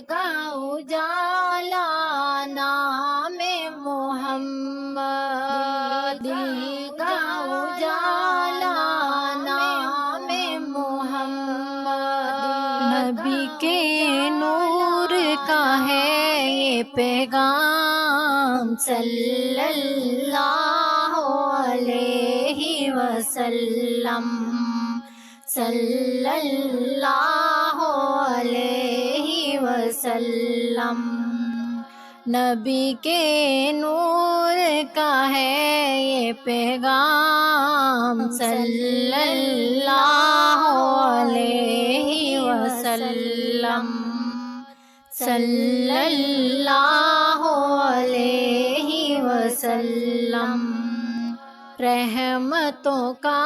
کا اجالا نام محمد، دل کا اجالا نام محمد، نبی کے نور کا ہے یہ پیغام صلی اللہ علیہ وسلم، صلی اللہ علیہ وسلم، نبی کے نور کا ہے یہ پیغام صلی اللہ علیہ وسلم، صلی اللہ علیہ وسلم، رحمتوں کا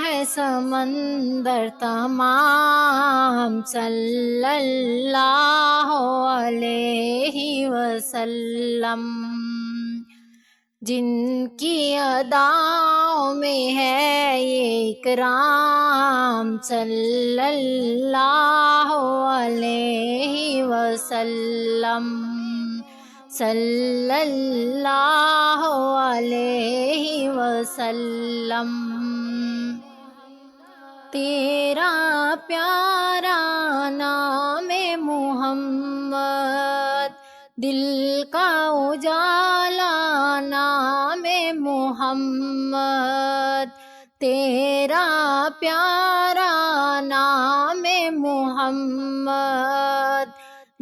ہے سمندر تمام صلی اللہ علیہ وسلم، جن کی اداؤں میں ہے یہ اکرام صلی اللہ علیہ وسلم، صلی اللہ علیہ وسلم، تیرا پیارا نام محمد، دل کا اجالا نام محمد، تیرا پیارا نام محمد،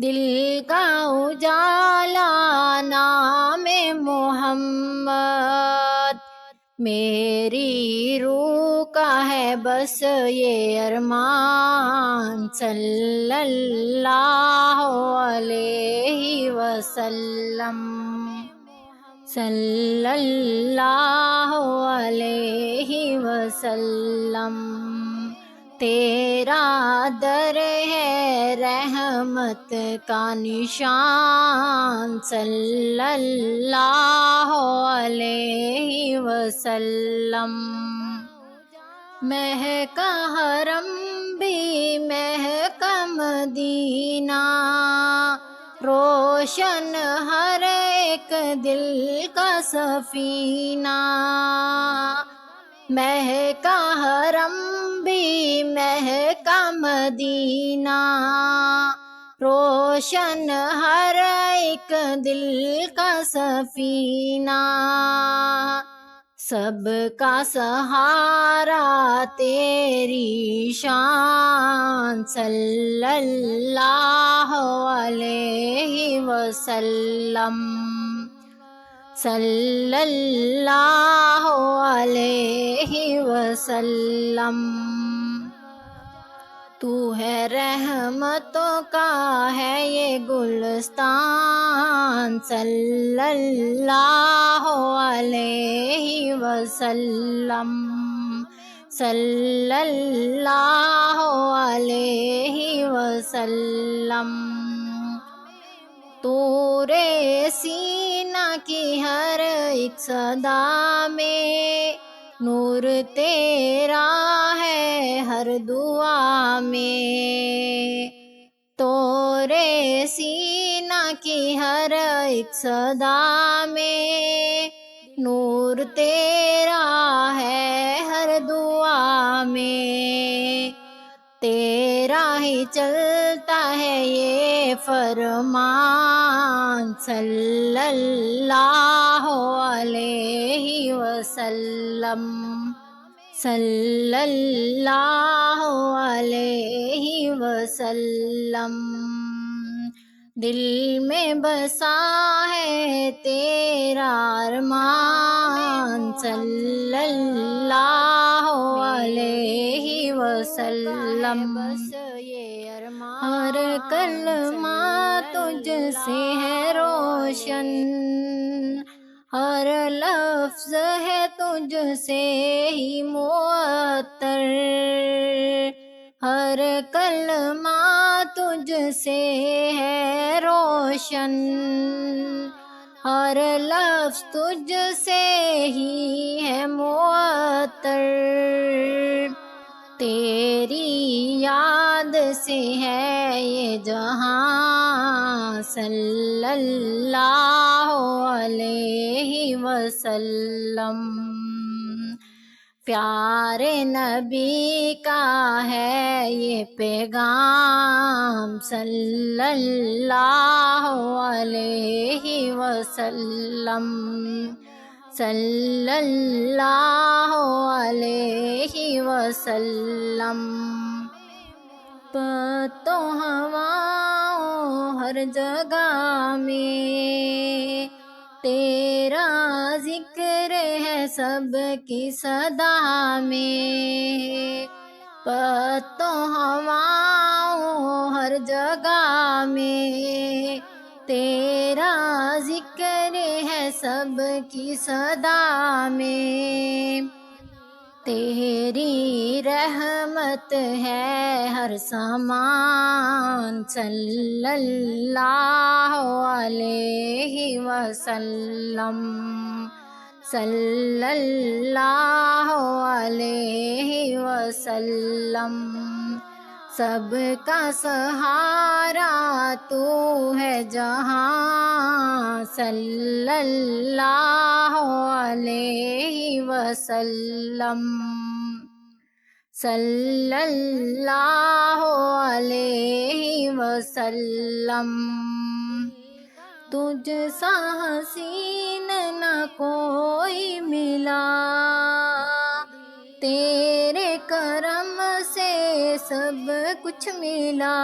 دل کا اجالا نام محمد، میری روح کا ہے بس یہ ارمان صلی اللہ علیہ وسلم، صلی اللہ علیہ وسلم، تیرا در ہے رحمت کا نشان صلی اللہ علیہ وسلم، مہکا حرم بھی مہکا مدینہ، روشن ہر ایک دل کا سفینہ، مہکا حرم بھی مہکا مدینہ، روشن ہر ایک دل کا سفینہ، سب کا سہارا تیری شان صلی اللہ علیہ وسلم، صلی اللہ علیہ وسلم، تو ہے رحمتوں کا ہے یہ گلستان صلی اللہ علیہ وسلم، صلی اللہ علیہ وسلم، طور سینہ کی ہر ایک صدا میں نور تیرا ہے ہر دعا میں، طور سینہ کی ہر ایک صدا میں نور تیرا ہے ہر دعا میں، تیرا ہی چلتا ہے یہ فرمان صلی اللہ علیہ وسلم، صلی اللہ علیہ وسلم، دل میں بسا ہے تیرا ارمان صلی اللہ علیہ وسلم، ہر کلمہ تجھ سے ہے روشن، ہر لفظ ہے تجھ سے ہی معطر، ہر کلمہ تجھ سے ہے روشن، ہر لفظ تجھ سے ہی ہے معطر، تیری یاد سے ہے یہ جہاں صلی اللہ علیہ وسلم، پیارے نبی کا ہے یہ پیغام صلی اللہ علیہ وسلم، صلی اللہ علیہ وسلم۔ پتوں ہواؤں ہر جگہ میں تیرا ذکر ہے سب کی صدا میں، پتوں ہواؤں ہر جگہ میں تیرا ذکر ہے سب کی صدا میں، تیری رحمت ہے ہر سامان صلی اللہ علیہ وسلم، صلی اللہ علیہ وسلم۔ سب کا سہارا تو ہے جہاں صلی اللہ علیہ وسلم، صلی اللہ علیہ وسلم۔ تجھ سا حسین نہ کوئی ملا، تیرے کرم سے سب کچھ ملا،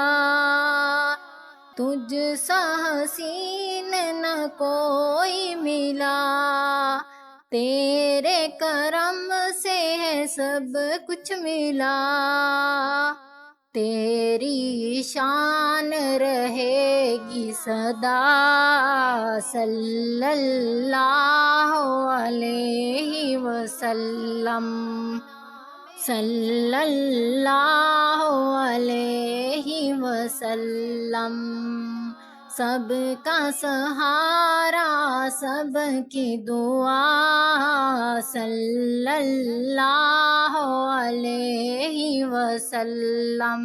تجھ سا حسین نہ کوئی ملا، تیرے کرم سے ہے سب کچھ ملا، تیری شان رہے گی سدا صلی اللہ علیہ وسلم، صلی اللہ علیہ وسلم۔ سب کا سہارا سب کی دعا صلی اللہ علیہ وسلم،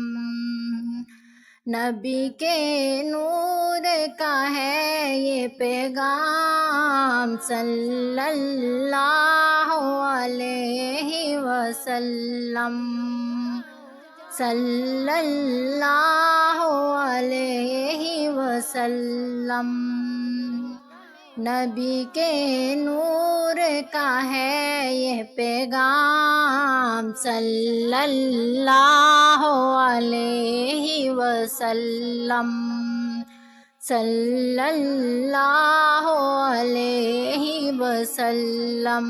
نبی کے نور کا ہے یہ پیغام صلی اللہ علیہ وسلم، صلی اللہ علیہ وسلم۔ نبی کے نور کا ہے یہ پیغام صلی اللہ علیہ وسلم، صلی اللہ علیہ وسلم۔